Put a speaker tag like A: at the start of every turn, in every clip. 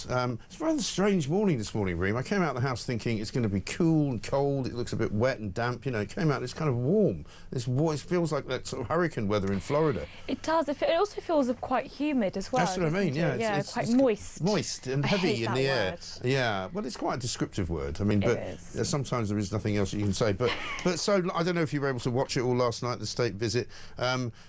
A: It's a rather strange morning this morning, Reem. I came out of the house thinking it's going to be cool and cold. It looks a bit wet and damp. You know, it came out, it's kind of warm. It feels like that sort of hurricane weather in Florida.
B: It does. It also feels quite humid as well.
A: That's what I mean, yeah.
B: It's quite moist.
A: Moist and heavy in the air.
B: Word.
A: Yeah, well, it's quite a descriptive word. I mean, but sometimes there is nothing else you can say. But so, I don't know if you were able to watch it all last night, the state visit.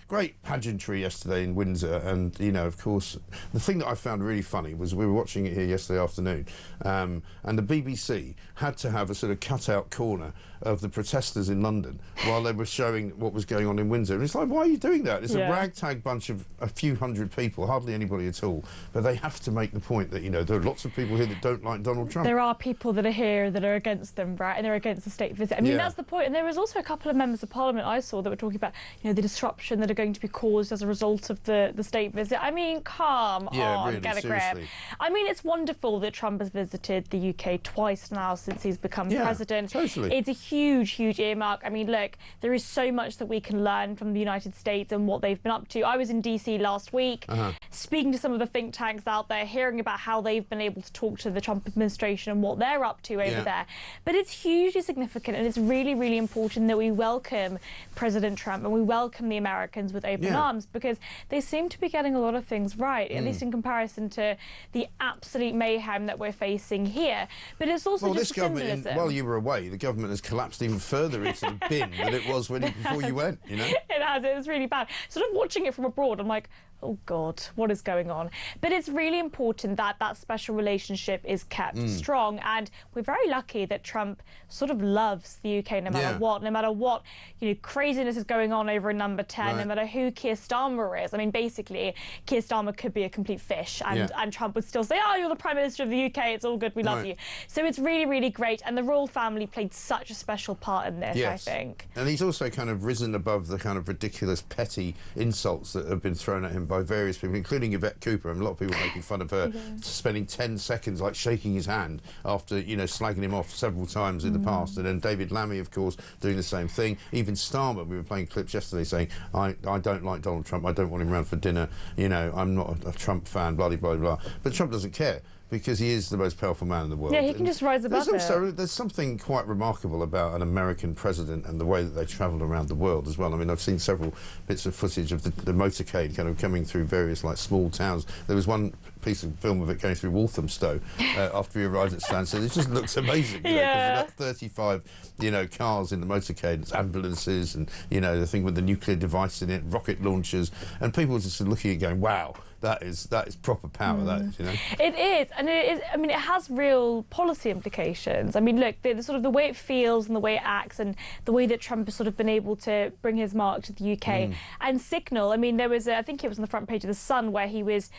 A: Great pageantry yesterday in Windsor. And, you know, of course, the thing that I found really funny was we were watching it here yesterday afternoon, and the BBC had to have a sort of cut-out corner of the protesters in London while they were showing what was going on in Windsor. And it's like, why are you doing that? It's a ragtag bunch of a few hundred people, hardly anybody at all. But they have to make the point that, you know, there are lots of people here that don't like Donald Trump.
B: There are people that are here that are against them, right? And they're against the state visit. I mean, that's the point. And there was also a couple of members of Parliament I saw that were talking about, you know, the disruption that are going to be caused as a result of the state visit. I mean, come on,
A: really,
B: get a
A: seriously.
B: grip. I mean, it's wonderful that Trump has visited the UK twice now since he's become president.
A: Totally.
B: It's a huge, huge earmark. I mean, look, there is so much that we can learn from the United States and what they've been up to. I was in DC last week, speaking to some of the think tanks out there, hearing about how they've been able to talk to the Trump administration and what they're up to over there. But it's hugely significant, and it's really, really important that we welcome President Trump and we welcome the Americans with open arms, because they seem to be getting a lot of things right, at least in comparison to the absolute mayhem that we're facing here. But it's also just
A: this government,
B: symbolism.
A: while you were away, the government has collapsed even further into the bin than it was before you went, you know?
B: It has. It was really bad. Sort of watching it from abroad, I'm like, oh God, what is going on? But it's really important that that special relationship is kept strong, and we're very lucky that Trump sort of loves the UK no matter what, you know, craziness is going on over in number 10, no matter who Keir Starmer is. I mean, basically, Keir Starmer could be a complete fish, and Trump would still say, oh, you're the Prime Minister of the UK, it's all good, we love you. So it's really, really great, and the royal family played such a special part in this, I think.
A: And he's also kind of risen above the kind of ridiculous, petty insults that have been thrown at him by various people, including Yvette Cooper, and a lot of people making fun of her spending 10 seconds like shaking his hand after, you know, slagging him off several times in the past. And then David Lammy, of course, doing the same thing. Even Starmer, we were playing clips yesterday saying, I don't like Donald Trump, I don't want him around for dinner, you know, I'm not a Trump fan, blah, blah, blah, blah. But Trump doesn't care, because he is the most powerful man in the world.
B: Yeah, he can just rise above it.
A: There's something quite remarkable about an American president and the way that they travelled around the world as well. I mean, I've seen several bits of footage of the motorcade kind of coming through various, like, small towns. There was one piece of film of it going through Walthamstow after we arrived at Stansted. It just looks amazing, you know, because about 35, you know, cars in the motorcade, it's ambulances and, you know, the thing with the nuclear device in it, rocket launchers, and people just looking at it going, wow, that is proper power, that is, you know.
B: It is, and it is. I mean, it has real policy implications. I mean, look, the sort of the way it feels and the way it acts, and the way that Trump has sort of been able to bring his mark to the UK and signal. I mean, there was, I think it was on the front page of the Sun, where he was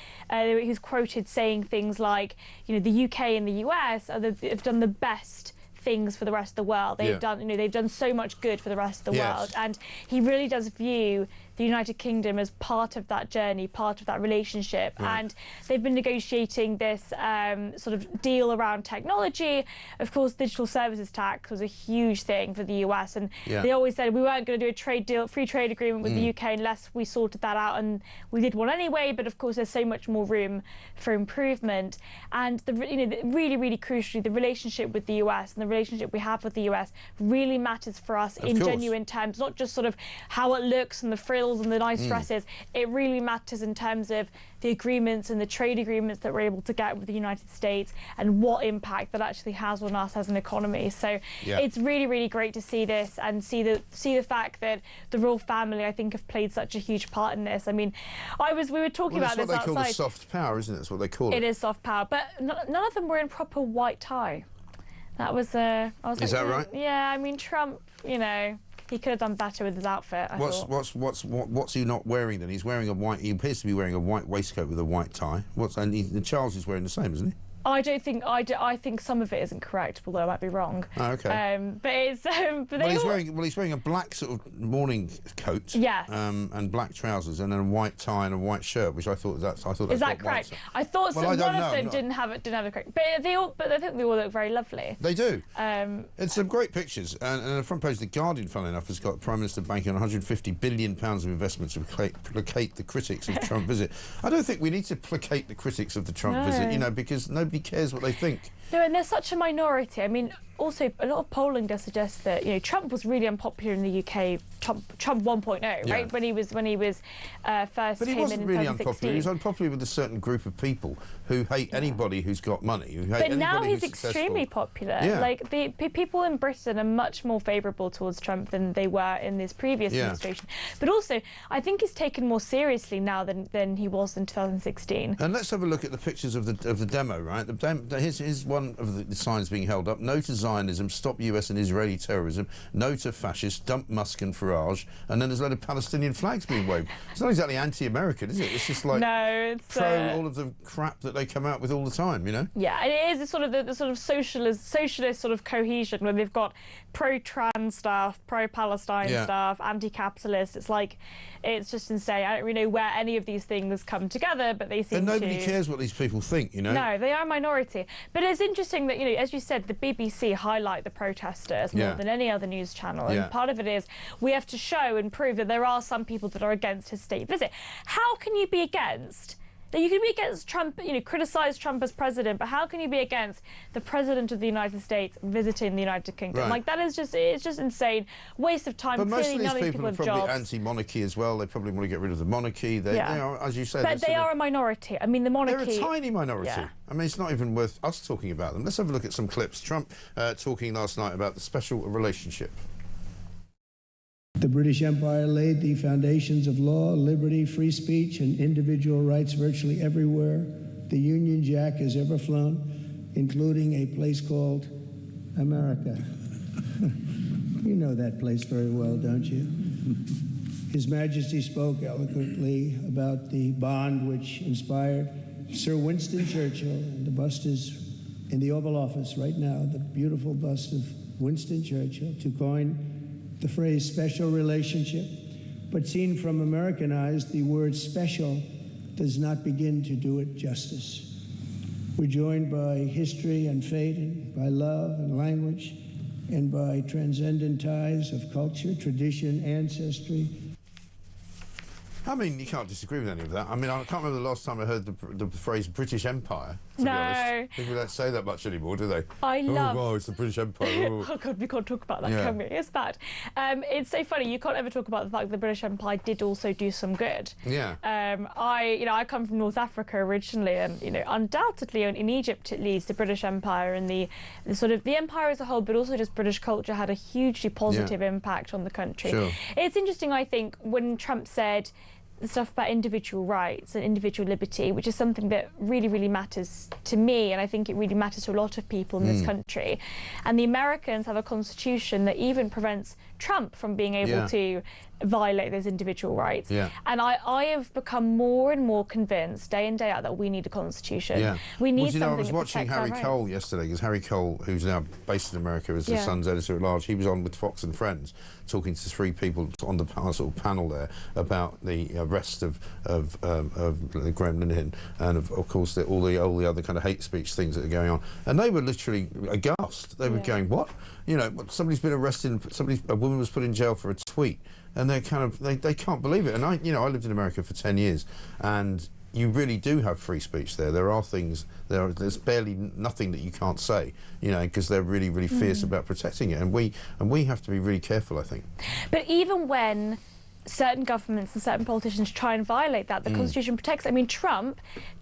B: quoted saying things like, you know, the UK and the US have done the best things for the rest of the world. They've done, you know, they've done so much good for the rest of the world, and he really does view the United Kingdom as part of that journey, part of that relationship. And they've been negotiating this sort of deal around technology. Of course, digital services tax was a huge thing for the US, and they always said we weren't going to do a trade deal, free trade agreement with the UK unless we sorted that out, and we did one anyway. But of course, there's so much more room for improvement. And really, really crucially, the relationship with the US and the relationship we have with the US really matters for us in genuine terms, not just sort of how it looks and the frills and the nice dresses. It really matters in terms of the agreements and the trade agreements that we're able to get with the United States, and what impact that actually has on us as an economy. So it's really, really great to see this, and see the fact that the royal family, I think, have played such a huge part in this. I mean, we were talking about this outside.
A: It's what they call the soft power, isn't it? That's what they call it.
B: It is soft power, but none of them were in proper white tie. That was I was
A: Is that right?
B: Yeah, I mean, Trump, you know, he could have done better with his outfit.
A: What's he not wearing then? He's wearing a white. He appears to be wearing a white waistcoat with a white tie. And Charles is wearing the same, isn't he?
B: I don't think I think some of it isn't correct, although I might be wrong.
A: Oh, okay.
B: But it's but
A: he's wearing a black sort of morning coat.
B: Yes.
A: And black trousers and then a white tie and a white shirt, which I thought that's
B: Is that correct? I thought one of them didn't have it correct. But I think they all look very lovely.
A: They do. It's some great pictures, and the front page of the Guardian, funnily enough, has got Prime Minister banking on £150 billion of investment to placate the critics of Trump visit. I don't think we need to placate the critics of the Trump visit, you know, because nobody cares what they think.
B: No, and they're such a minority. I mean, also, a lot of polling does suggest that, you know, Trump was really unpopular in the UK, Trump 1.0, right?
A: Yeah.
B: When he was first
A: But he
B: came
A: wasn't
B: in
A: really
B: 2016.
A: unpopular. He was unpopular with a certain group of people who hate anybody who's got money.
B: But now he's extremely popular.
A: Yeah.
B: Like, the people in Britain are much more favourable towards Trump than they were in this previous administration. But also, I think he's taken more seriously now than he was in 2016.
A: And let's have a look at the pictures of the demo, right? Here's one of the signs being held up. No to Zionism, stop US and Israeli terrorism. No to fascists, dump Musk and Farage. And then there's a load of Palestinian flags being waved. It's not exactly anti-American, is it? It's just like pro all of the crap that they come out with all the time, you know?
B: Yeah, and it is the sort of socialist sort of cohesion where they've got pro-trans stuff, pro-Palestine stuff, anti-capitalist. It's like, it's just insane. I don't really know where any of these things come together, but they seem
A: to... And nobody cares what these people think, you know?
B: No, they are a minority. But it's interesting that, you know, as you said, the BBC highlight the protesters more than any other news channel. And part of it is we have to show and prove that there are some people that are against his state visit. How can you be against... You can be against Trump, you know, criticise Trump as president, but how can you be against the president of the United States visiting the United Kingdom?
A: Right.
B: Like, that is just, it's just insane. Waste of time.
A: But most
B: Clearly,
A: of these people are
B: have
A: probably
B: jobs.
A: anti-monarchy as well. They probably want to get rid of the monarchy. They are, as you say...
B: But they are a minority. I mean, the monarchy...
A: They're a tiny minority.
B: Yeah.
A: I mean, it's not even worth us talking about them. Let's have a look at some clips. Trump talking last night about the special relationship.
C: The British Empire laid the foundations of law, liberty, free speech, and individual rights virtually everywhere the Union Jack has ever flown, including a place called America. You know that place very well, don't you? His Majesty spoke eloquently about the bond which inspired Sir Winston Churchill, and the bust is in the Oval Office right now, the beautiful bust of Winston Churchill, to coin the phrase special relationship, but seen from American eyes, the word special does not begin to do it justice. We're joined by history and fate, and by love and language, and by transcendent ties of culture, tradition, ancestry.
A: I mean, you can't disagree with any of that. I mean, I can't remember the last time I heard the phrase British Empire, to be honest. People don't say that much anymore, do they? Oh, wow, it's the British Empire.
B: Oh, God, we can't talk about that, can we? It's bad. It's so funny. You can't ever talk about the fact that the British Empire did also do some good.
A: Yeah.
B: I come from North Africa originally, and, you know, undoubtedly, in Egypt at least, the British Empire and the sort of the empire as a whole, but also just British culture had a hugely positive impact on the country.
A: Sure.
B: It's interesting, I think, when Trump said the stuff about individual rights and individual liberty, which is something that really, really matters to me, and I think it really matters to a lot of people in this country. And the Americans have a constitution that even prevents Trump from being able to violate those individual rights. Yeah. And I have become more and more convinced, day in, day out, that we need a constitution. Yeah. We need something
A: I was watching Harry Cole yesterday, because Harry Cole, who's now based in America as the Sun's editor-at-large, he was on with Fox and Friends, talking to three people on the sort of panel there about the arrest of Graham Linehan and of course all the other kind of hate speech things that are going on, and they were literally aghast. They were going, what? You know, somebody's been arrested, a woman was put in jail for a tweet, and they're kind of they can't believe it. And I lived in America for 10 years, and you really do have free speech there. There are things, there's barely nothing that you can't say, you know, because they're really, really fierce about protecting it, and we have to be really careful, I think. But even when certain governments and certain politicians try and violate that, the Constitution protects it. I mean, Trump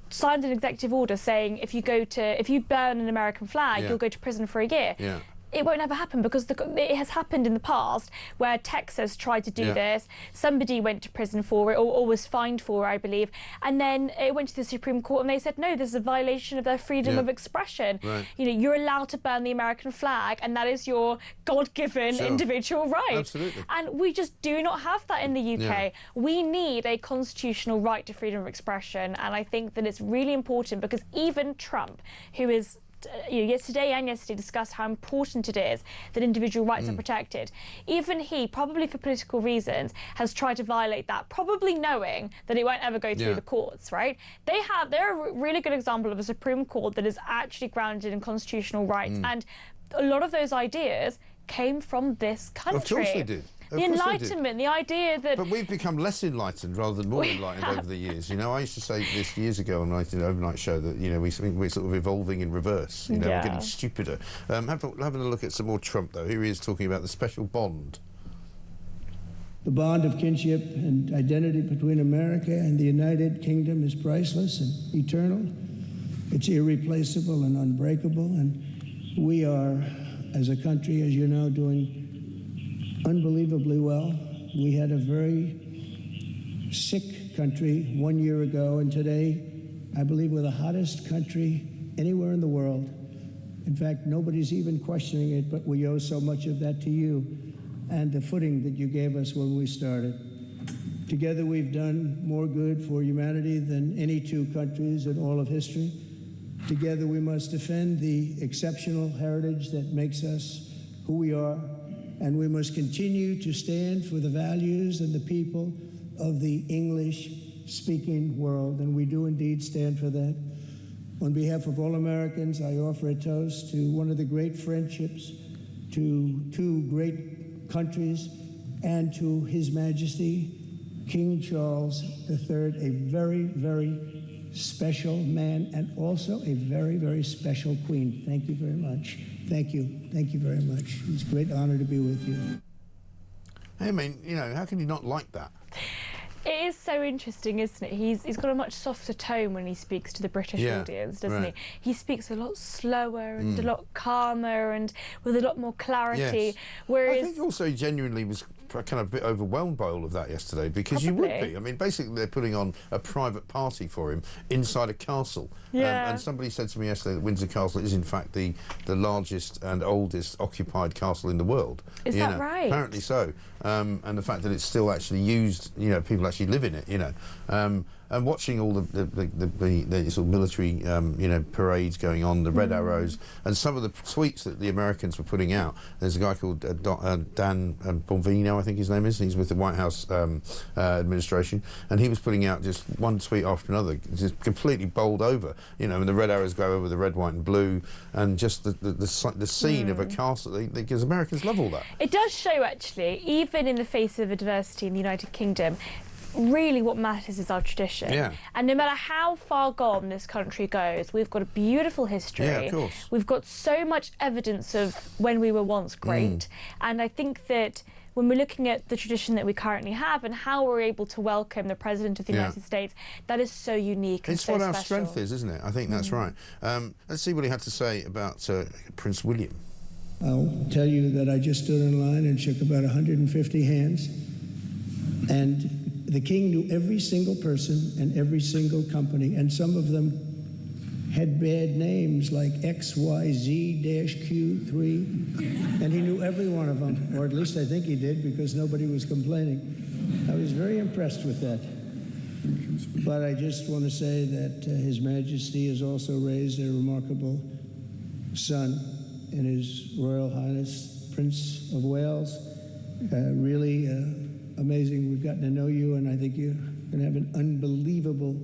A: signed an executive order saying if you burn an American flag, you'll go to prison for a year. Yeah.
B: it won't ever happen, because it has happened in the past where Texas tried to do this. Somebody went to prison for it, or was fined for it, I believe, and then it went to the Supreme Court and they said, no, this is a violation of their freedom of expression.
A: Right.
B: You know, you're allowed to burn the American flag, and that is your God-given individual right.
A: Absolutely.
B: And we just do not have that in the UK.
A: Yeah.
B: We need a constitutional right to freedom of expression, and I think that it's really important, because even Trump, who is today and yesterday discussed how important it is that individual rights are protected. Even he, probably for political reasons, has tried to violate that, probably knowing that it won't ever go through the courts, right? They're a really good example of a Supreme Court that is actually grounded in constitutional rights, and a lot of those ideas came from this country.
A: Of course they did.
B: The Enlightenment, the idea that...
A: But we've become less enlightened rather than more enlightened over the years. You know, I used to say this years ago on an overnight show that, you know, we're sort of evolving in reverse. You know, we're getting stupider. Having a look at some more Trump, though. Here he is talking about the special bond.
C: The bond of kinship and identity between America and the United Kingdom is priceless and eternal. It's irreplaceable and unbreakable, and we are, as a country, as you know, doing unbelievably well. We had a very sick country 1 year ago, and today, I believe we're the hottest country anywhere in the world. In fact, nobody's even questioning it, but we owe so much of that to you and the footing that you gave us when we started. Together, we've done more good for humanity than any two countries in all of history. Together, we must defend the exceptional heritage that makes us who we are, and we must continue to stand for the values and the people of the English-speaking world, and we do indeed stand for that. On behalf of all Americans, I offer a toast to one of the great friendships, to two great countries, and to His Majesty, King Charles III, a very, very special man, and also a very, very special queen. Thank you very much. Thank you. Thank you very much. It's a great honor to be with you.
A: I mean, you know, how can you not like that?
B: It is so interesting, isn't it? He's got a much softer tone when he speaks to the British audience, doesn't he? He speaks a lot slower and a lot calmer and with a lot more clarity. Whereas
A: I think also he genuinely was kind of a bit overwhelmed by all of that yesterday, because you would be. I mean, basically they're putting on a private party for him inside a castle. And somebody said to me yesterday that Windsor Castle is in fact the largest and oldest occupied castle in the world.
B: Is that right?
A: Apparently so. And the fact that it's still actually used, you know, people actually live in it, you know. And watching all the sort of military, you know, parades going on, the red arrows, and some of the tweets that the Americans were putting out. There's a guy called Dan Bonvino, I think his name is. He's with the White House administration, and he was putting out just one tweet after another, just completely bowled over, you know, and the red arrows go over the red, white, and blue, and just the scene of a castle. Because Americans love all that.
B: It does show, actually, even in the face of adversity in the United Kingdom, really what matters is our tradition. And no matter how far gone this country goes, we've got a beautiful history.
A: Of course.
B: We've got so much evidence of when we were once great. And I think that when we're looking at the tradition that we currently have and how we're able to welcome the President of the United States, that is so unique and so
A: special. It's what our strength is, isn't it? I think that's right. Let's see what he had to say about Prince William.
C: I'll tell you that I just stood in line and shook about 150 hands, and the king knew every single person and every single company, and some of them had bad names like XYZ-Q3, and he knew every one of them, or at least I think he did, because nobody was complaining. I was very impressed with that. But I just want to say that His Majesty has also raised a remarkable son in His Royal Highness, Prince of Wales. Really amazing. We've gotten to know you, and I think you're going to have an unbelievable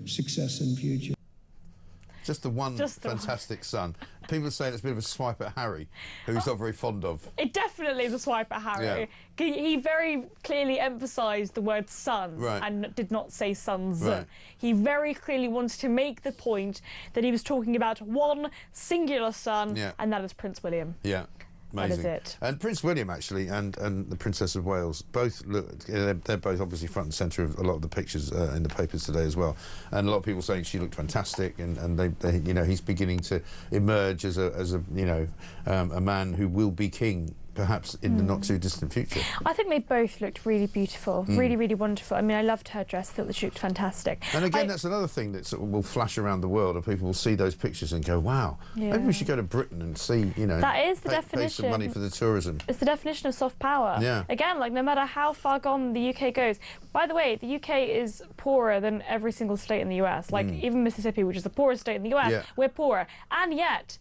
C: success in the future.
A: Just the one fantastic son. People are saying it's a bit of a swipe at Harry, who he's not very fond of.
B: It definitely is a swipe at Harry. He very clearly emphasised the word son and did not say sons. He very clearly wanted to make the point that he was talking about one singular son, and that is Prince William.
A: Amazing.
B: That is it.
A: And Prince William, actually, and the Princess of Wales, both look, they're both obviously front and centre of a lot of the pictures in the papers today as well. And a lot of people saying she looked fantastic, and they you know, he's beginning to emerge as a you know, a man who will be king, perhaps in the not too distant future.
B: I think they both looked really beautiful, really, really wonderful. I mean, I loved her dress. I thought that she looked fantastic.
A: And again, that's another thing that sort of will flash around the world, and people will see those pictures and go, wow, maybe we should go to Britain and see, you know,
B: that is the definition.
A: Pay some money for the tourism.
B: It's the definition of soft power.
A: Yeah.
B: Again, like, no matter how far gone the UK goes. By the way, the UK is poorer than every single state in the US. Like, even Mississippi, which is the poorest state in the US, we're poorer. And yet,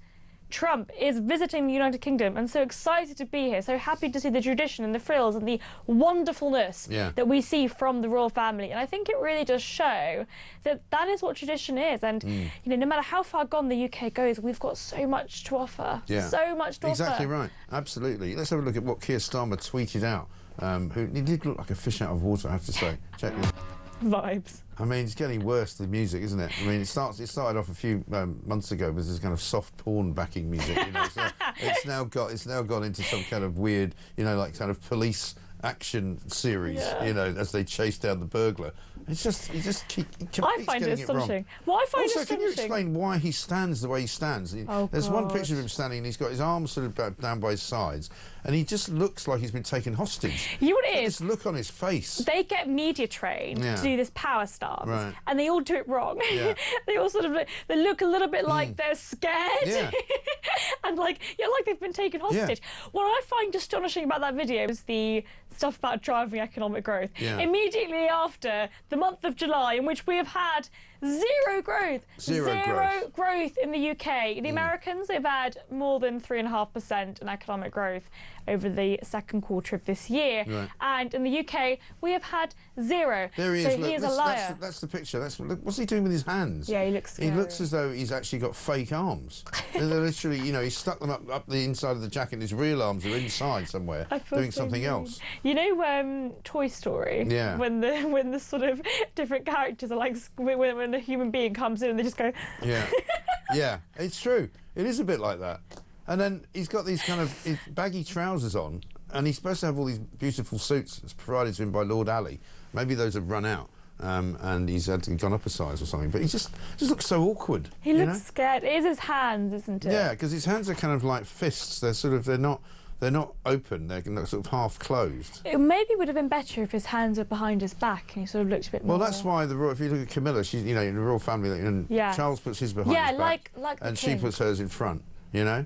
B: Trump is visiting the United Kingdom and so excited to be here, so happy to see the tradition and the frills and the wonderfulness that we see from the royal family. And I think it really does show that that is what tradition is. And you know, no matter how far gone the UK goes, we've got so much to offer. So much to offer.
A: Exactly right. Absolutely. Let's have a look at what Keir Starmer tweeted out. He did look like a fish out of water, I have to say. Check this.
B: Vibes.
A: I mean, it's getting worse, the music, isn't it? I mean, it started off a few months ago with this kind of soft porn backing music. You know, so it's now gone into some kind of weird, you know, like kind of police action series. You know, as they chase down the burglar. It's just
B: I find it astonishing. What I find
A: also,
B: astonishing.
A: can you explain why he stands the way he stands? There's one picture of him standing, and he's got his arms sort of down by his sides, and he just looks like he's been taken hostage.
B: You know what it is?
A: This look on his face.
B: They get media trained to do this power stance, and they all do it wrong. They all sort of they look a little bit like they're scared, and like they've been taken hostage. What I find astonishing about that video is the stuff about driving economic growth. Immediately after the month of July, in which we have had zero growth. Zero growth in the UK. The Americans, they've had more than 3.5% in economic growth over the second quarter of this year. And in the UK, we have had zero.
A: There he
B: so
A: is.
B: He is a liar.
A: That's the picture. Look, what's he doing with his hands?
B: Yeah, he looks scary.
A: He looks as though he's actually got fake arms. They're literally, you know, he's stuck them up the inside of the jacket, and his real arms are inside somewhere, doing something else.
B: You know, Toy Story?
A: Yeah.
B: When the sort of different characters are like, when a human being comes in and they just go...
A: Yeah. Yeah, it's true. It is a bit like that. And then he's got these kind of baggy trousers on, and he's supposed to have all these beautiful suits provided to him by Lord Ali. Maybe those have run out, and he's gone up a size or something. But he just looks so awkward.
B: He looks scared. It is his hands, isn't it?
A: Yeah, because his hands are kind of like fists. They're not open. They're sort of half closed.
B: It maybe would have been better if his hands were behind his back and he sort of looked a bit more...
A: Well, that's why if you look at Camilla, she's, you know, in the royal family, and Charles puts his behind his back,
B: like the
A: and
B: king.
A: she puts hers in front. You know.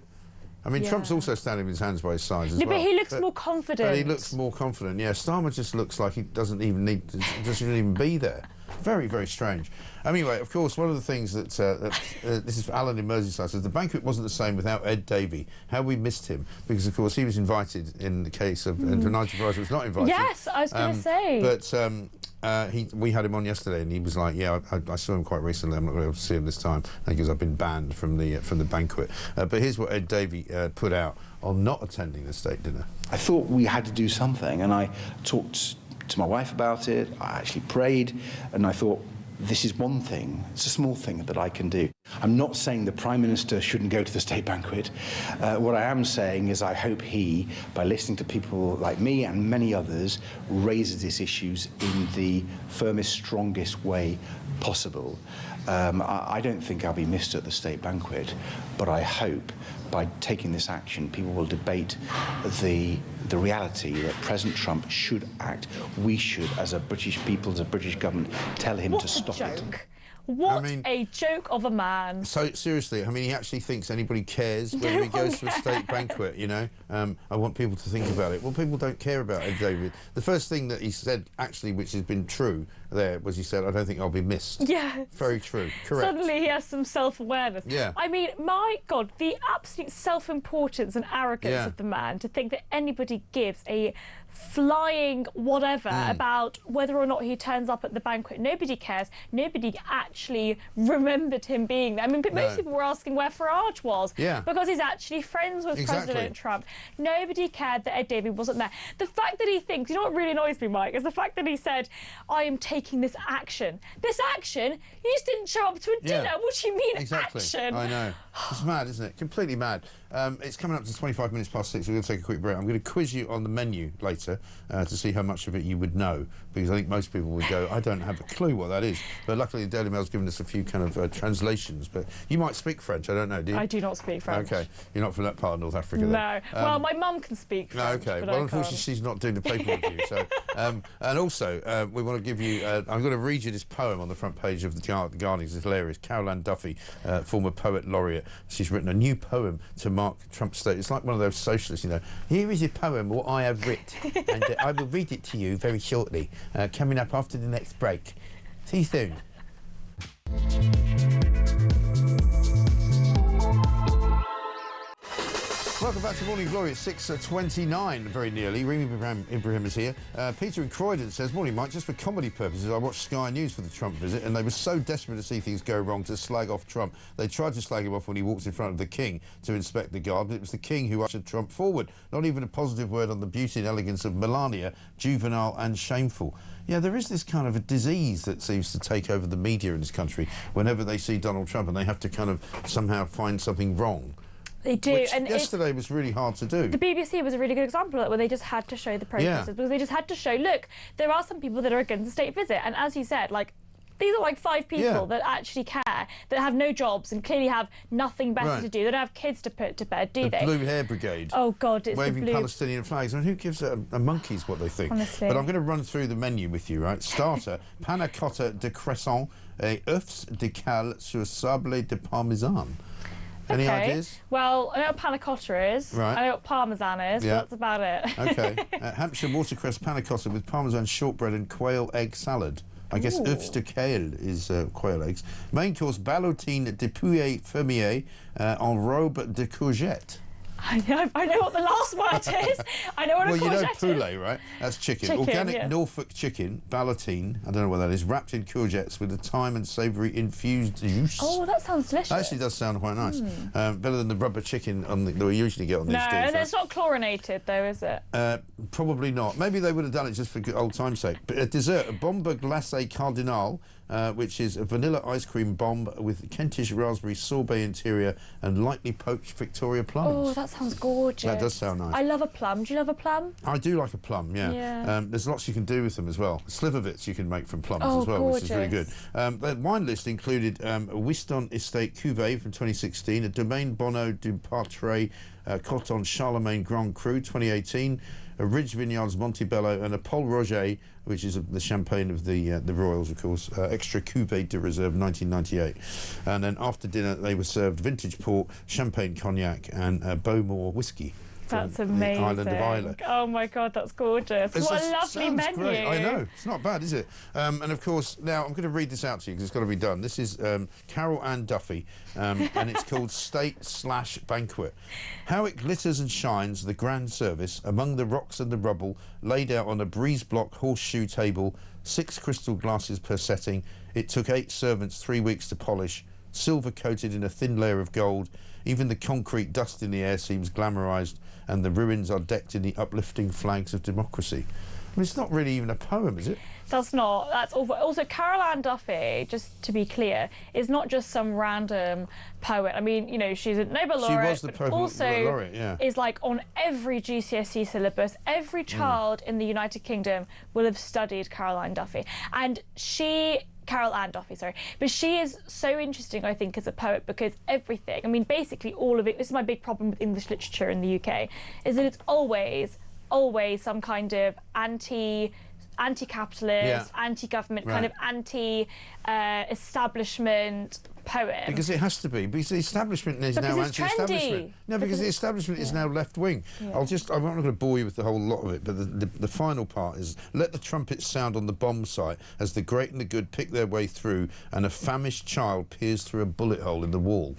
A: I mean, Trump's also standing with his hands by his sides as well.
B: But he looks more confident.
A: But he looks more confident, yeah. Starmer just looks like he doesn't even be there. Very, very strange. Anyway, of course, one of the things that, this is Alan in Merseyside, says the banquet wasn't the same without Ed Davey. How we missed him, because, of course, he was invited in the case of... And Nigel Farage was not invited.
B: Yes, I was going to say.
A: But we had him on yesterday, and he was like, yeah, I saw him quite recently. I'm not going to be able to see him this time because I've been banned from the banquet. But here's what Ed Davey put out on not attending the state dinner.
D: I thought we had to do something, and I talked to my wife about it. I actually prayed, and I thought, this is one thing, it's a small thing that I can do. I'm not saying the Prime Minister shouldn't go to the state banquet. What I am saying is I hope he, by listening to people like me and many others, raises these issues in the firmest, strongest way possible. I don't think I'll be missed at the state banquet, but I hope by taking this action, people will debate the reality that President Trump should act. We should, as a British people, as a British government, tell him to stop it.
B: What a joke of a man.
A: So, seriously, I mean, he actually thinks anybody cares whether he goes to a state banquet, you know? I want people to think about it. Well, people don't care about Ed Davey. The first thing that he said, actually, which has been true there, was he said, I don't think I'll be missed.
B: Yes.
A: Very true. Correct.
B: Suddenly he has some self-awareness.
A: Yeah.
B: I mean, my God, the absolute self-importance and arrogance of the man to think that anybody gives a flying whatever about whether or not he turns up at the banquet. Nobody cares. Nobody actually remembered him being there. I mean, most people were asking where Farage was because he's actually friends with President Trump. Nobody cared that Ed Davey wasn't there. The fact that he thinks, you know what really annoys me, Mike, is the fact that he said, I am taking taking this action. This action? You just didn't show up to a dinner. What do you mean action?
A: I know. It's mad, isn't it? Completely mad. It's coming up to 25 minutes past 6. We're going to take a quick break. I'm going to quiz you on the menu later to see how much of it you would know, because I think most people would go, I don't have a clue what that is. But luckily, the Daily Mail's given us a few kind of translations. But you might speak French, I don't know, do you?
B: I do not speak French.
A: OK. You're not from that part of North Africa, then?
B: No. Well, my mum can speak French.
A: OK. Well, unfortunately, she's not doing the paper with you. So, and also, we want to give you... I'm going to read you this poem on the front page of the Guardian. It's hilarious. Carol Ann Duffy, former poet laureate. She's written a new poem to mark Trump's state. It's like one of those socialists, you know. Here is a poem what I have written, and I will read it to you very shortly, coming up after the next break. See you soon. Welcome back to Morning Glory at 6:29, very nearly. Reem Ibrahim is here. Peter in Croydon says, morning, Mike, just for comedy purposes, I watched Sky News for the Trump visit, and they were so desperate to see things go wrong to slag off Trump. They tried to slag him off when he walks in front of the King to inspect the guard, but it was the King who ushered Trump forward. Not even a positive word on the beauty and elegance of Melania, juvenile and shameful. Yeah, there is this kind of a disease that seems to take over the media in this country whenever they see Donald Trump, and they have to kind of somehow find something wrong.
B: They do.
A: Which
B: and
A: yesterday was really hard to do.
B: The BBC was a really good example of it, where they just had to show the protesters, because they just had to show, look, there are some people that are against the state visit. And as you said, like, these are like 5 people that actually care, that have no jobs and clearly have nothing better to do. They don't have kids to put to bed, do they?
A: The Blue Hair Brigade.
B: Oh, God, it's
A: waving
B: the blue...
A: Palestinian flags. I mean, who gives a monkey's what they think?
B: Honestly.
A: But I'm going to run through the menu with you, right? Starter, panna cotta de crescent et œufs de cale sur sable de parmesan. Any ideas?
B: Well, I know what panna cotta is.
A: Right.
B: I know what parmesan is, but that's about it.
A: OK. Hampshire watercress panna cotta with parmesan shortbread and quail egg salad. I guess œufs de quail is quail eggs. Main course, ballotine de poulet fermier en robe de courgette.
B: I know what the last word is. I know what a courgette is.
A: Well, you know poulet, right? That's chicken. Organic Norfolk chicken, ballotine, I don't know what that is, wrapped in courgettes with a thyme and savoury infused juice.
B: Oh, that sounds delicious.
A: That actually does sound quite nice. Better than the rubber chicken that we usually get on these days.
B: No, and it's not chlorinated, though, is it?
A: Probably not. Maybe they would have done it just for old time's sake. But a dessert, a bombe glacée cardinal, which is a vanilla ice cream bomb with Kentish raspberry sorbet interior and lightly poached Victoria plums.
B: Oh, that sounds gorgeous.
A: That does sound nice.
B: I love a plum. Do you love a plum?
A: I do like a plum, yeah. There's lots you can do with them as well. Slivovitz you can make from plums as well,
B: gorgeous.
A: which is really good. The wine list included a Wiston Estate Cuvée from 2016, a Domaine Bonneau du Patray Coton Charlemagne Grand Cru 2018, a Ridge Vineyards Montebello, and a Paul Roger, which is the champagne of the Royals, of course, Extra Cuvée de Reserve 1998. And then after dinner, they were served vintage port, champagne cognac, and Bowmore whiskey.
B: That's amazing.
A: The island of Islay.
B: Oh my God, that's gorgeous. What a lovely menu.
A: Great. I know. It's not bad, is it? And of course, now I'm going to read this out to you because it's got to be done. This is Carol Ann Duffy, and it's called State/Banquet. How it glitters and shines, the grand service, among the rocks and the rubble, laid out on a breeze block horseshoe table, 6 crystal glasses per setting. It took 8 servants 3 weeks to polish, silver coated in a thin layer of gold. Even the concrete dust in the air seems glamorised, and the ruins are decked in the uplifting flags of democracy. I mean, it's not really even a poem, is it?
B: That's not. That's awful. Also, Carol Ann Duffy, just to be clear, is not just some random poet. I mean, you know, she's a Nobel laureate.
A: She was the poet laureate, yeah.
B: Is like on every GCSE syllabus. Every child in the United Kingdom will have studied Carol Ann Duffy, and Carol Ann Duffy, sorry. But she is so interesting, I think, as a poet, because everything, I mean, basically all of it, this is my big problem with English literature in the UK, is that it's always some kind of anti-capitalist, anti-government, kind of anti-establishment poem.
A: Because it has to be. Because the establishment is now anti-establishment. No, because the establishment is now left-wing. Yeah. I'm not going to bore you with the whole lot of it, but the final part is, let the trumpets sound on the bomb site as the great and the good pick their way through and a famished child peers through a bullet hole in the wall.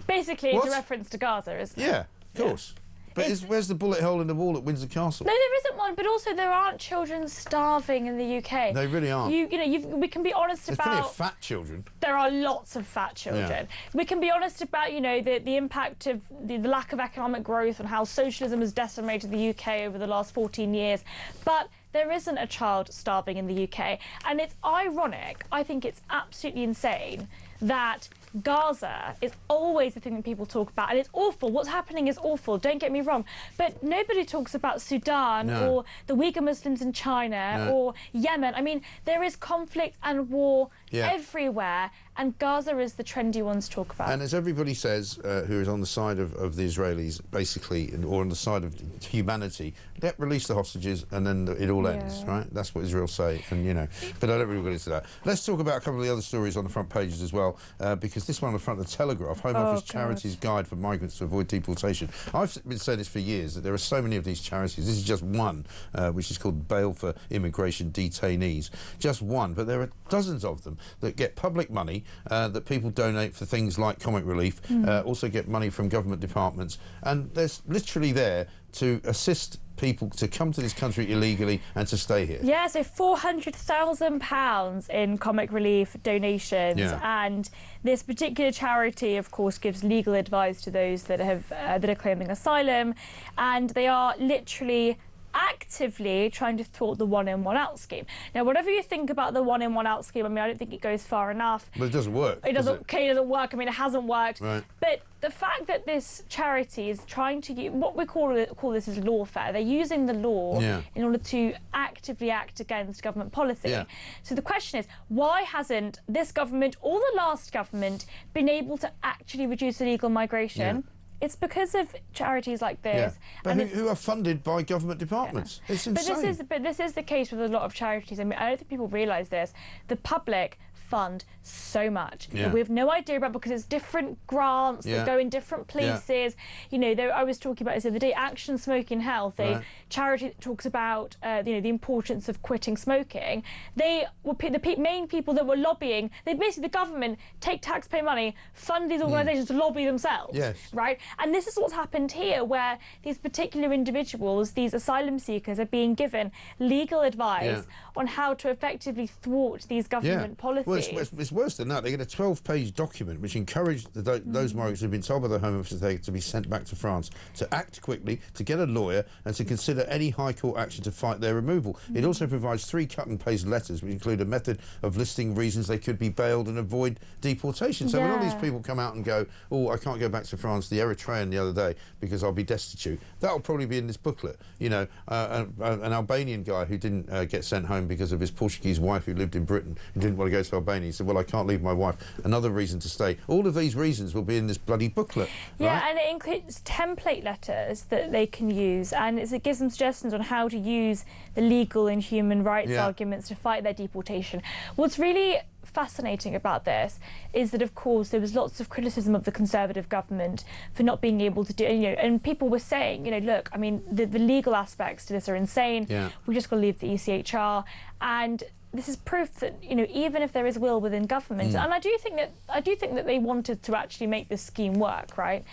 B: Basically, it's a reference to Gaza, isn't it?
A: Yeah, of course. But where's the bullet hole in the wall at Windsor Castle?
B: No, there isn't one. But also, there aren't children starving in the UK.
A: They really aren't.
B: We can be honest about.
A: There's plenty of fat children.
B: There are lots of fat children. Yeah. We can be honest about, the impact of the lack of economic growth and how socialism has decimated the UK over the last 14 years. But there isn't a child starving in the UK. And it's ironic, I think it's absolutely insane that Gaza is always the thing that people talk about, and it's awful. What's happening is awful, don't get me wrong. But nobody talks about Sudan or the Uyghur Muslims in China or Yemen. I mean, there is conflict and war everywhere, and Gaza is the trendy one to talk about.
A: And as everybody says, who is on the side of the Israelis, basically, or on the side of humanity, release the hostages and then it all ends, right? That's what Israel say, and, you know, but I don't really get into that. Let's talk about a couple of the other stories on the front pages as well, because this one on the front of the Telegraph, Home Office Charities Guide for Migrants to Avoid Deportation. I've been saying this for years, that there are so many of these charities. This is just one, which is called Bail for Immigration Detainees. Just one, but there are dozens of them that get public money that people donate for things like comic relief, also get money from government departments, and they're literally there to assist people to come to this country illegally and to stay here.
B: Yeah, so £400,000 in comic relief donations, and this particular charity, of course, gives legal advice to those that have that are claiming asylum, and they are literally actively trying to thwart the one in, one out scheme. Now, whatever you think about the one in, one out scheme, I mean, I don't think it goes far enough.
A: But it doesn't work.
B: It doesn't. Okay, it doesn't work. I mean, it hasn't worked.
A: Right.
B: But the fact that this charity is trying to use what we call this is lawfare. They're using the law in order to actively act against government policy. So the question is, why hasn't this government or the last government been able to actually reduce illegal migration? It's because of charities like this,
A: but who are funded by government departments. It's insane.
B: But this is the case with a lot of charities. I mean, I don't think people realise this. The public fund so much that we have no idea about, because it's different grants that go in different places. You know, I was talking about this the other day, Action Smoking Health, a charity that talks about you know, the importance of quitting smoking. They were the main people that were lobbying. They basically, the government take taxpayer money, fund these organisations to lobby themselves, right? And this is what's happened here, where these particular individuals, these asylum seekers, are being given legal advice on how to effectively thwart these government policies.
A: Well, it's worse than that. They get a 12-page document which encouraged those migrants who've been told by the Home Office to be sent back to France to act quickly, to get a lawyer, and to consider any High Court action to fight their removal. It also provides 3 cut-and-paste letters which include a method of listing reasons they could be bailed and avoid deportation. So when all these people come out and go, oh, I can't go back to France, the Eritrean the other day, because I'll be destitute, that'll probably be in this booklet. You know, an Albanian guy who didn't get sent home because of his Portuguese wife who lived in Britain and didn't want to go to Albania. He said, well, I can't leave my wife. Another reason to stay. All of these reasons will be in this bloody booklet.
B: Yeah,
A: right?
B: and it includes template letters that they can use, and it gives them suggestions on how to use the legal and human rights arguments to fight their deportation. What's really fascinating about this is that, of course, there was lots of criticism of the Conservative government for not being able to do, you know, and people were saying, you know, look, I mean, the legal aspects to this are insane. We just got to leave the ECHR, and this is proof that, you know, even if there is will within government, and I do think that they wanted to actually make this scheme work, right?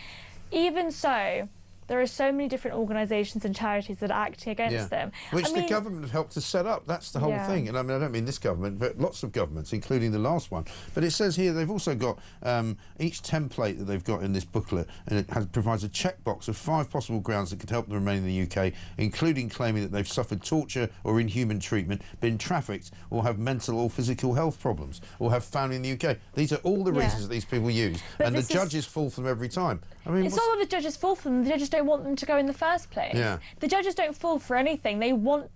B: Even so, there are so many different organisations and charities that are acting against them.
A: Which the government have helped to set up. That's the whole thing. And I mean, I don't mean this government, but lots of governments, including the last one. But it says here they've also got each template that they've got in this booklet, and it provides a checkbox of 5 possible grounds that could help them remain in the UK, including claiming that they've suffered torture or inhuman treatment, been trafficked, or have mental or physical health problems, or have family in the UK. These are all the reasons that these people use. But and the judges fall for them every time. I mean,
B: it's not that the judges fall for them. The judges don't want them to go in the first place. The judges don't fall for anything. They want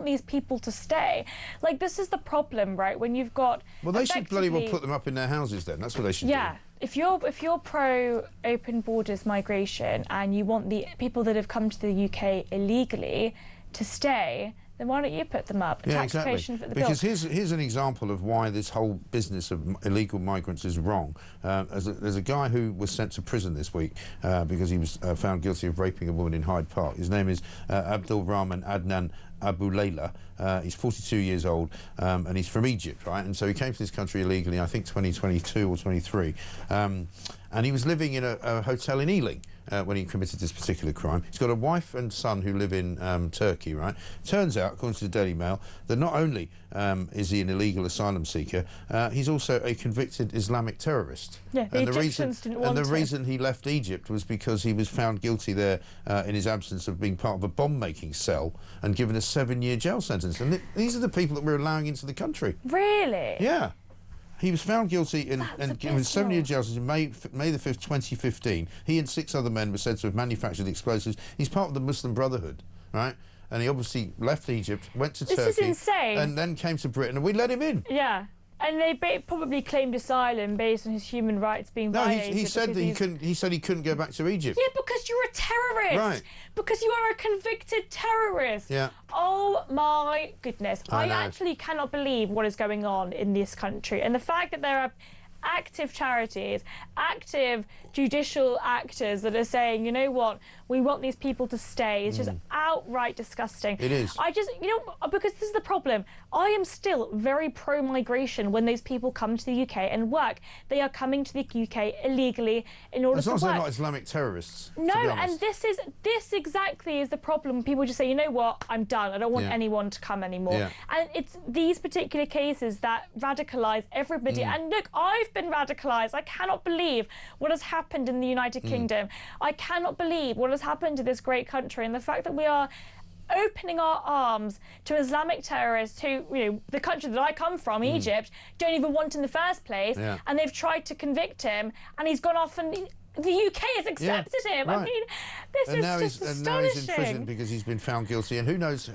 B: these people to stay. Like, this is the problem, right? When you've got,
A: well, they should bloody well put them up in their houses then. That's what they should do.
B: If you're pro open borders migration and you want the people that have come to the UK illegally to stay, then why don't you put them up?
A: Exactly. Because here's an example of why this whole business of illegal migrants is wrong. There's a guy who was sent to prison this week because he was found guilty of raping a woman in Hyde Park. His name is Abdul Rahman Adnan Abu Layla. He's 42 years old, and he's from Egypt, right? And so he came to this country illegally, I think 2022 or 23, and he was living in a hotel in Ealing. when he committed this particular crime. He's got a wife and son who live in Turkey, right? Turns out, according to the Daily Mail, that not only is he an illegal asylum seeker, he's also a convicted Islamic terrorist.
B: Yeah, the Egyptians didn't want him.
A: And the reason he left Egypt was because he was found guilty there in his absence of being part of a bomb-making cell and given a 7-year jail sentence. And these are the people that we're allowing into the country.
B: Really?
A: Yeah. He was found guilty and given 7-year jail sentence in May the 5th, 2015. He and 6 other men were said to have manufactured explosives. He's part of the Muslim Brotherhood, right? And he obviously left Egypt, went to Turkey.
B: This is insane.
A: And then came to Britain, and we let him in.
B: Yeah. And they probably claimed asylum based on his human rights being violated.
A: No, he said that he said he couldn't go back to Egypt.
B: Yeah, because you're a terrorist.
A: Right.
B: Because you are a convicted terrorist.
A: Yeah.
B: Oh my goodness. I
A: know.
B: actually cannot believe what is going on in this country. And the fact that there are active charities, active judicial actors that are saying, you know what, we want these people to stay. It's just outright disgusting.
A: It is.
B: I just, you know, because this is the problem. I am still very pro-migration when those people come to the UK and work. They are coming to the UK illegally in order to work.
A: As long as they're not Islamic terrorists.
B: No, and this exactly is the problem. People just say, you know what, I'm done. I don't want anyone to come anymore.
A: Yeah.
B: And it's these particular cases that radicalise everybody. And look, I've been radicalised. I cannot believe what has happened in the United Kingdom. I cannot believe what has happened to this great country, and the fact that we are opening our arms to Islamic terrorists who, you know, the country that I come from, Egypt, don't even want in the first place, and they've tried to convict him, and he's gone off and the UK has accepted him.
A: Right.
B: I mean, this is just astonishing.
A: And now he's in prison because he's been found guilty, and who knows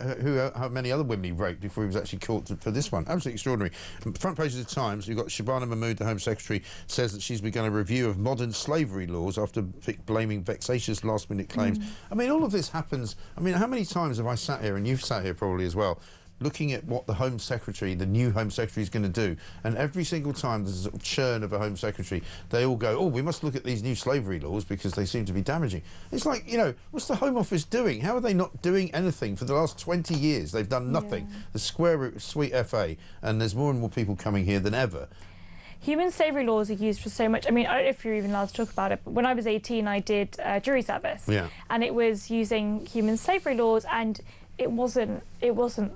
A: how many other women he raped before he was actually caught for this one. Absolutely extraordinary. Front page of the Times, you've got Shabana Mahmood, the Home Secretary, says that she's begun a review of modern slavery laws after blaming vexatious last-minute claims. I mean, all of this happens. I mean, how many times have I sat here, and you've sat here probably as well, looking at what the Home Secretary, the new Home Secretary, is going to do, and every single time there's a sort of churn of a Home Secretary, they all go, oh, we must look at these new slavery laws because they seem to be damaging. It's like, you know, what's the Home Office doing? How are they not doing anything for the last 20 years? They've done nothing. The square root, sweet FA, and there's more and more people coming here than ever.
B: Human slavery laws are used for so much. I mean, I don't know if you're even allowed to talk about it, but when I was 18, I did jury service. Yeah. And it was using human slavery laws, and it wasn't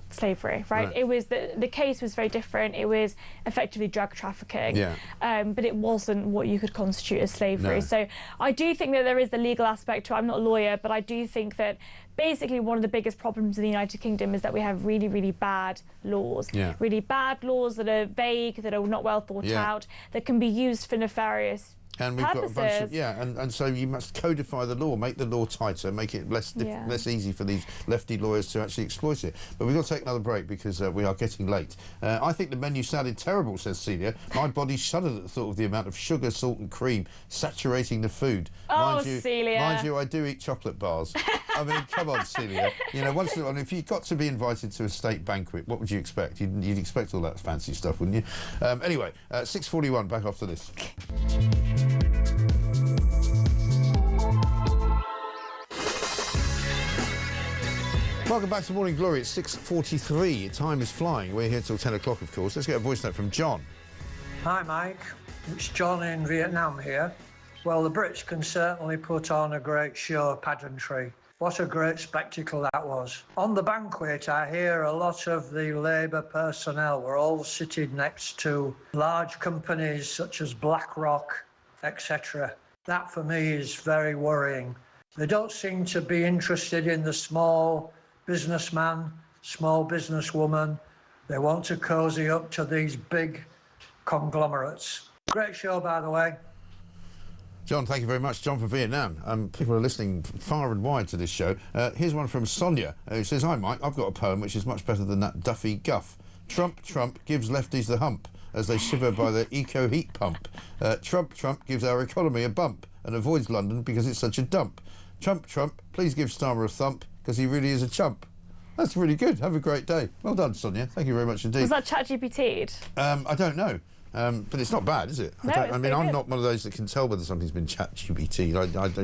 B: slavery, right? It was the case was very different. It was effectively drug trafficking, but it wasn't what you could constitute as slavery. So I do think that there is the legal aspect to it. I'm not a lawyer, but I do think that basically one of the biggest problems in the United Kingdom is that we have really, really bad laws. Really bad laws that are vague, that are not well thought out, that can be used for nefarious
A: and we've
B: purposes.
A: got a bunch of, and so you must codify the law, make the law tighter, make it less easy for these lefty lawyers to actually exploit it. But we've got to take another break because we are getting late. I think the menu sounded terrible, says Celia. My body shuddered at the thought of the amount of sugar, salt and cream saturating the food.
B: Oh, Celia.
A: Mind you, I do eat chocolate bars. I mean, come on, Celia. You know, once in a while, if you got to be invited to a state banquet, what would you expect? You'd expect all that fancy stuff, wouldn't you? Anyway, 6:41, back after this. Welcome back to Morning Glory. It's 6:43. Time is flying. We're here till 10 o'clock, of course. Let's get a voice note from John.
E: Hi, Mike. It's John in Vietnam here. Well, the Brits can certainly put on a great show of pageantry. What a great spectacle that was. On the banquet, I hear a lot of the Labour personnel were all sitting next to large companies such as BlackRock, etc. That, for me, is very worrying. They don't seem to be interested in the small businessman, small businesswoman. They want to cozy up to these big conglomerates. Great show, by the way.
A: John, thank you very much. John from Vietnam. People are listening far and wide to this show. Here's one from Sonia, who says, hi, Mike, I've got a poem which is much better than that Duffy guff. Trump gives lefties the hump as they shiver by the eco heat pump. Trump gives our economy a bump and avoids London because it's such a dump. Trump, please give Starmer a thump because he really is a chump. That's really good. Have a great day. Well done, Sonia. Thank you very much indeed.
B: Was that ChatGPT'd?
A: I don't know. But it's not bad, is it?
B: No,
A: I mean, I'm
B: good.
A: not one of those that can tell whether something's been ChatGPT.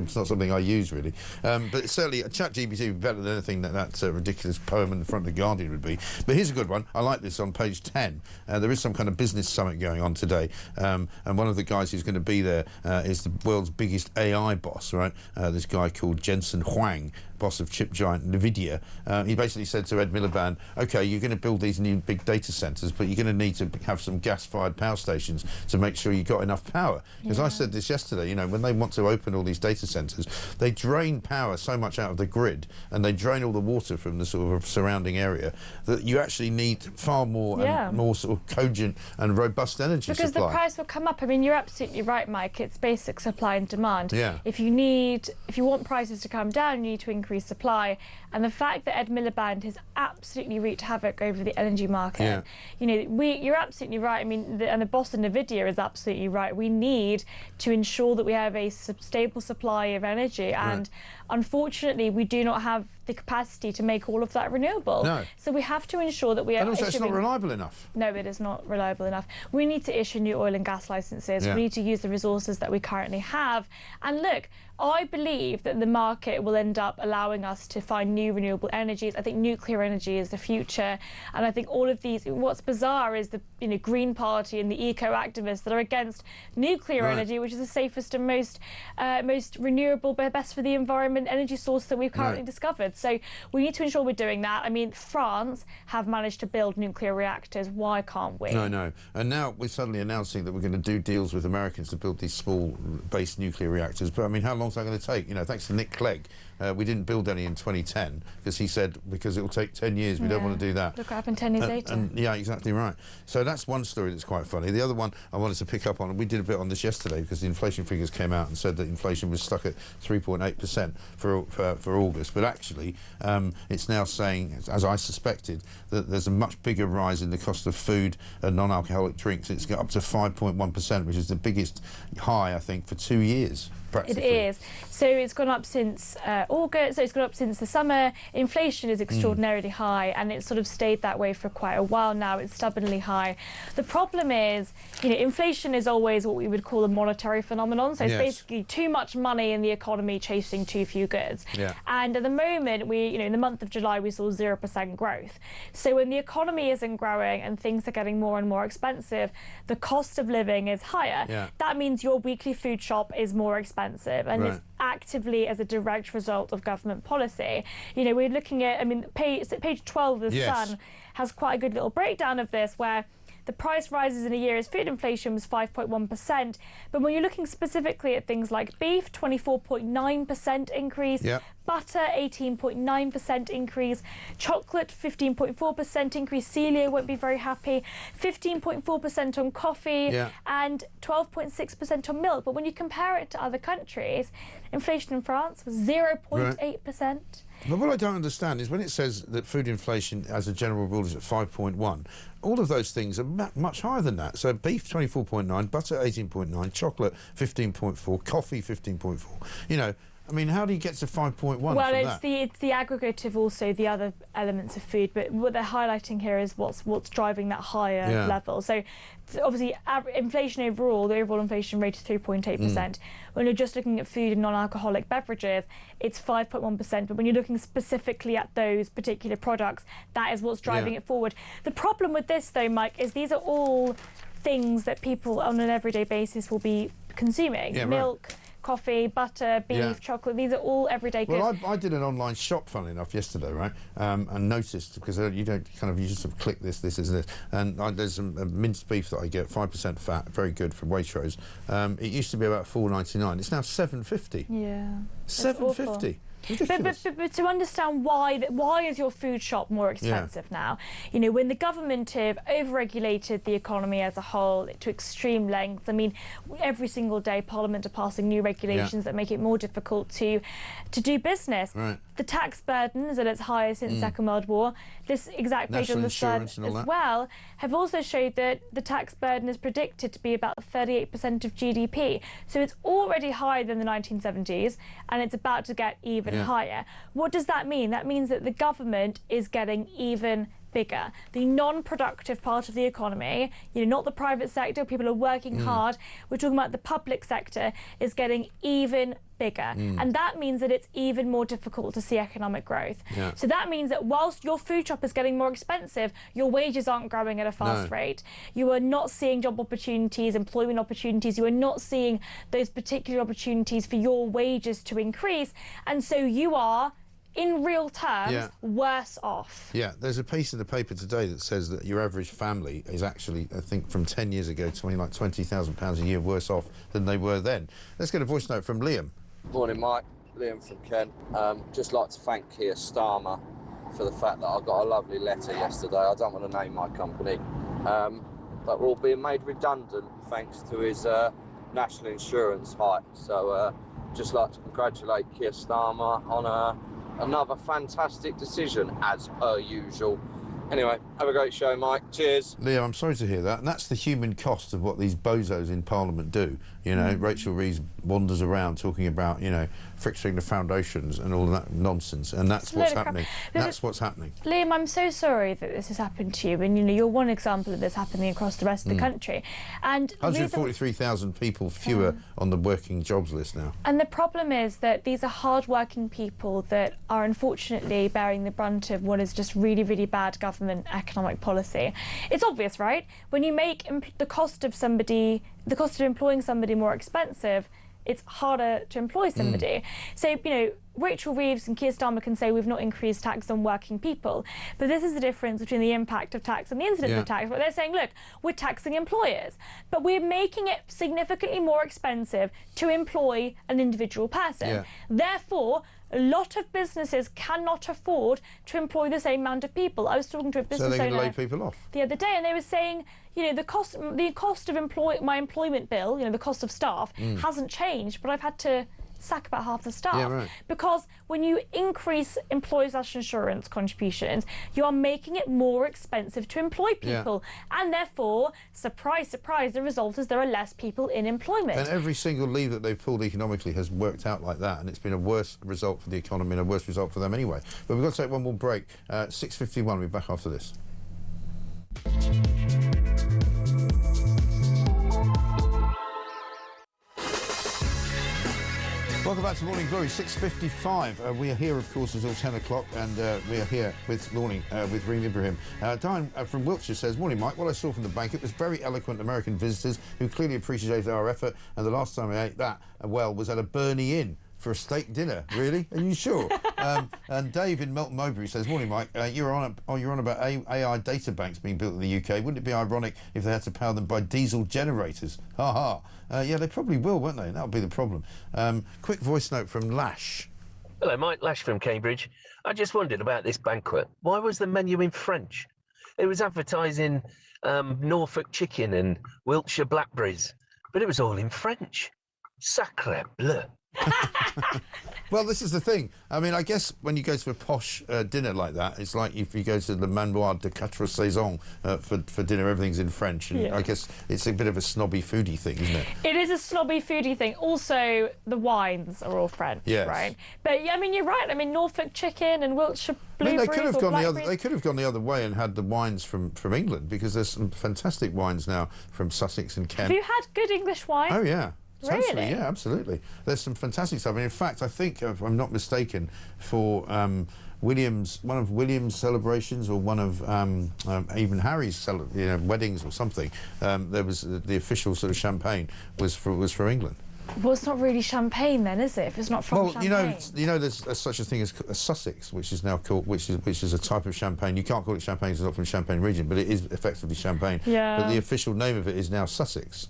A: It's not something I use, really. But certainly, ChatGPT would be better than anything that ridiculous poem in the front of The Guardian would be. But here's a good one. I like this on page 10. There is some kind of business summit going on today. And one of the guys who's going to be there is the world's biggest AI boss, right? This guy called Jensen Huang, boss of chip giant NVIDIA. He basically said to Ed Miliband, OK, you're going to build these new big data centres, but you're going to need to have some gas-fired power stations to make sure you've got enough power. Because I said this yesterday, you know, when they want to open all these data centres, they drain power so much out of the grid and they drain all the water from the sort of surrounding area that you actually need far more and more sort of cogent and robust energy
B: because
A: supply.
B: the price will come up. I mean, you're absolutely right, Mike. It's basic supply and demand.
A: Yeah.
B: If you want prices to come down, you need to increase supply. And the fact that Ed Miliband has absolutely wreaked havoc over the energy market, you know, you're absolutely right. I mean, and the boss of NVIDIA is absolutely right. We need to ensure that we have a stable supply of energy, and unfortunately, we do not have the capacity to make all of that renewable.
A: No.
B: So we have to ensure that we are.
A: And also, it's not reliable enough.
B: No, it is not reliable enough. We need to issue new oil and gas licenses. We need to use the resources that we currently have. And look, I believe that the market will end up allowing us to find new renewable energies. I think nuclear energy is the future. And I think all of these, what's bizarre is the Green Party and the eco-activists that are against nuclear energy, which is the safest and most renewable, but best for the environment energy source that we've currently discovered. So we need to ensure we're doing that. I mean, France have managed to build nuclear reactors. Why can't we?
A: No. And now we're suddenly announcing that we're going to do deals with Americans to build these small base nuclear reactors. But I mean, how long is that going to take? You know, thanks to Nick Clegg, we didn't build any in 2010 because he said because it will take 10 years. We don't want to do that.
B: Look what happened 10 years later.
A: And yeah, exactly right. So that's one story that's quite funny. The other one I wanted to pick up on, and we did a bit on this yesterday because the inflation figures came out and said that inflation was stuck at 3.8% for August. But actually, it's now saying, as I suspected, that there's a much bigger rise in the cost of food and non-alcoholic drinks. It's got up to 5.1%, which is the biggest high, I think, for 2 years. It
B: is. So it's gone up since August, so it's gone up since the summer. Inflation is extraordinarily high, and it's sort of stayed that way for quite a while now. It's stubbornly high. The problem is, you know, inflation is always what we would call a monetary phenomenon. So it's basically too much money in the economy chasing too few goods. And at the moment, in the month of July, we saw 0% growth. So when the economy isn't growing and things are getting more and more expensive, the cost of living is higher. That means your weekly food shop is more expensive. And it's actively as a direct result of government policy. You know, we're looking at, I mean, page 12 of the Sun has quite a good little breakdown of this, where the price rises in a year as food inflation was 5.1%. But when you're looking specifically at things like beef, 24.9% increase, butter, 18.9% increase, chocolate, 15.4% increase. Celia won't be very happy. 15.4% on coffee and 12.6% on milk. But when you compare it to other countries, inflation in France was 0.8%.
A: But what I don't understand is when it says that food inflation as a general rule is at 5.1, all of those things are much higher than that. So beef 24.9, butter 18.9, chocolate 15.4, coffee 15.4. You know, I mean, how do you get to 5.1?
B: Well, it's the aggregate of also the other elements of food, but what they're highlighting here is what's driving that higher level. So obviously, inflation overall, the overall inflation rate is 3.8%. When you're just looking at food and non-alcoholic beverages, it's 5.1%. But when you're looking specifically at those particular products, that is what's driving it forward. The problem with this, though, Mike, is these are all things that people on an everyday basis will be consuming. Milk, coffee, butter, beef, chocolate, these are all everyday goods.
A: Well, I did an online shop, funnily enough, yesterday, right, and noticed, because you just sort of click this, and there's some minced beef that I get, 5% fat, very good from Waitrose. It used to be about $4.99, it's now $7.50.
B: Yeah.
A: $7.50.
B: But to understand why is your food shop more expensive now? You know, when the government have overregulated the economy as a whole to extreme lengths. I mean, every single day Parliament are passing new regulations that make it more difficult to do business. The tax burden is at its highest since the Second World War. This exact page on the Sun as well have also showed that the tax burden is predicted to be about 38% of GDP. So it's already higher than the 1970s, and it's about to get even higher. What does that mean? That means that the government is getting even bigger. The non-productive part of the economy, not the private sector, people are working hard. We're talking about the public sector is getting even bigger. And that means that it's even more difficult to see economic growth.
A: Yeah.
B: So that means that whilst your food shop is getting more expensive, your wages aren't growing at a fast rate. You are not seeing job opportunities, employment opportunities. You are not seeing those particular opportunities for your wages to increase. And so you are, in real terms, worse off.
A: Yeah, there's a piece in the paper today that says that your average family is actually, I think, from 10 years ago, like £20,000 a year worse off than they were then. Let's get a voice note from Liam.
F: Morning, Mike. Liam from Kent. Just like to thank Keir Starmer for the fact that I got a lovely letter yesterday. I don't want to name my company, but we're all being made redundant thanks to his national insurance hike. So just like to congratulate Keir Starmer on another fantastic decision, as per usual. Anyway, have a great show, Mike. Cheers.
A: Leo, I'm sorry to hear that. And that's the human cost of what these bozos in Parliament do. Rachel Reeves wanders around talking about, fixing the foundations and all that nonsense. And that's what's happening. That's what's happening.
B: Liam, I'm so sorry that this has happened to you. And, you're one example of this happening across the rest of the country. And
A: 143,000 people fewer on the working jobs list now.
B: And the problem is that these are hard-working people that are unfortunately bearing the brunt of what is just really, really bad government economic policy. It's obvious, right? When you make the cost of employing somebody more expensive, it's harder to employ somebody. So, Rachel Reeves and Keir Starmer can say we've not increased tax on working people, but this is the difference between the impact of tax and the incidence of tax. But they're saying, look, we're taxing employers, but we're making it significantly more expensive to employ an individual person. Therefore, a lot of businesses cannot afford to employ the same amount of people. I was talking to a business owner
A: so they're going to lay people off
B: the other day, and they were saying, the cost of my employment bill, the cost of staff hasn't changed, but I've had to sack about half the staff. Because when you increase employers' national insurance contributions, you are making it more expensive to employ people. And therefore, surprise, surprise, the result is there are less people in employment.
A: And every single lever that they've pulled economically has worked out like that, and it's been a worse result for the economy and a worse result for them anyway. But we've got to take one more break. 6:51, we'll be back after this. Welcome back to Morning Glory, 6:55. We are here, of course, until 10 o'clock, and we are here with morning with Reem Ibrahim. Diane from Wiltshire says, morning, Mike. What I saw from the banquet was very eloquent American visitors who clearly appreciated our effort, and the last time I ate that was at a Burnley Inn for a steak dinner. Really? Are you sure? And Dave in Melton Mowbray says, morning, Mike. You're on about AI data banks being built in the UK. Wouldn't it be ironic if they had to power them by diesel generators? Ha ha. Yeah, they probably will, won't they? That'll be the problem. Quick voice note from Lash.
G: Hello, Mike. Lash from Cambridge. I just wondered about this banquet. Why was the menu in French? It was advertising Norfolk chicken and Wiltshire blackberries, but it was all in French. Sacre bleu.
A: Well, this is the thing. I mean, I guess when you go to a posh dinner like that, it's like if you go to the Manoir de Quatre Saisons for dinner, everything's in French. And I guess it's a bit of a snobby foodie thing, isn't it?
B: It is a snobby foodie thing. Also, the wines are all French, right? But yeah, I mean, you're right. I mean, Norfolk chicken and Wiltshire blueberries.
A: They could have gone the other way and had the wines from England, because there's some fantastic wines now from Sussex and Kent.
B: Have you had good English wine?
A: Oh yeah. Totally,
B: really?
A: yeah, absolutely. There's some fantastic stuff. And in fact, I think, if I'm not mistaken, for one of William's celebrations, or one of even Harry's weddings or something, there was the official sort of champagne was from England.
B: Well, it's not really champagne then, is it? If it's not from champagne.
A: There's such a thing as a Sussex, which is now called, which is a type of champagne. You can't call it champagne because it's not from the Champagne region, but it is effectively champagne.
B: Yeah.
A: But the official name of it is now Sussex.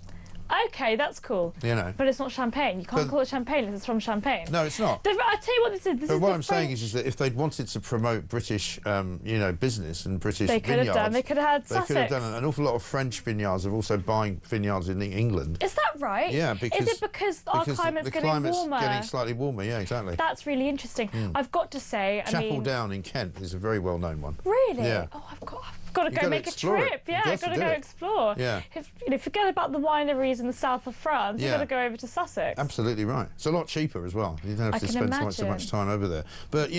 B: Okay, that's cool. But it's not champagne. You can't call it champagne unless it's from Champagne.
A: No, it's not.
B: I'll tell you what this is.
A: But what I'm saying is that if they'd wanted to promote British, business and British
B: vineyards, they could have done. They could have had Sussex.
A: They could have done. An awful lot of French vineyards are also buying vineyards in England.
B: Is that right?
A: Yeah, because...
B: Is it because our climate's getting warmer?
A: Getting slightly warmer, yeah, exactly.
B: That's really interesting. I've got to say,
A: Chapel Down in Kent is a very well-known one.
B: Really?
A: Yeah.
B: Oh, I've got to go make a trip. Yeah, got to go explore.
A: Yeah.
B: Forget about the wineries in the south of France. You've got to go over to Sussex.
A: Absolutely right. It's a lot cheaper as well. You don't have to spend so much time over there. But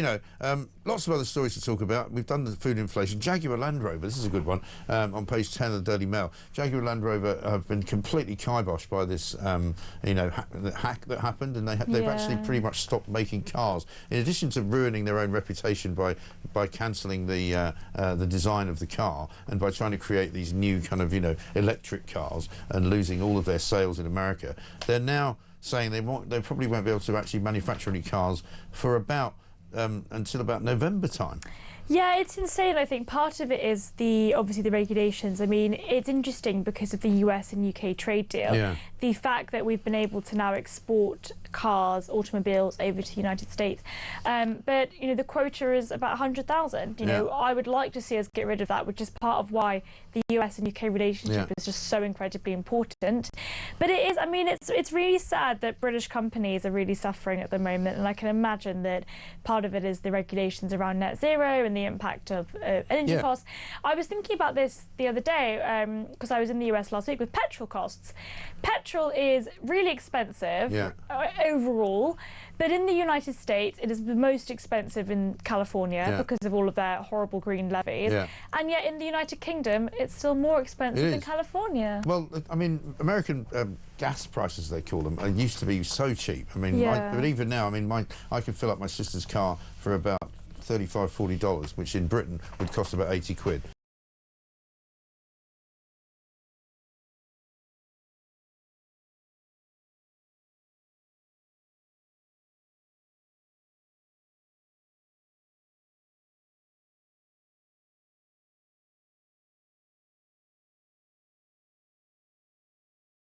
A: lots of other stories to talk about. We've done the food inflation. Jaguar Land Rover. This is a good one. On page 10 of the Daily Mail, Jaguar Land Rover have been completely kiboshed by this hack that happened, and they've actually pretty much stopped making cars. In addition to ruining their own reputation by cancelling the design of the car and by trying to create these new kind of electric cars and losing all of their sales in America, they're now saying they probably won't be able to actually manufacture any cars for about until about November time.
B: Yeah, it's insane. I think part of it is obviously the regulations. I mean, it's interesting because of the US and UK trade deal.
A: Yeah.
B: The fact that we've been able to now export cars, automobiles over to the United States. But, the quota is about 100,000. I would like to see us get rid of that, which is part of why the US and UK relationship is just so incredibly important. But it is, it's really sad that British companies are really suffering at the moment. And I can imagine that part of it is the regulations around net zero and the impact of energy costs. I was thinking about this the other day because I was in the US last week with petrol costs. Petrol is really expensive overall, but in the United States it is the most expensive in California because of all of their horrible green levies, and yet in the United Kingdom it's still more expensive than California.
A: Well, American gas prices, they call them, used to be so cheap. But even now, I can fill up my sister's car for about $35–40, which in Britain would cost about 80 quid.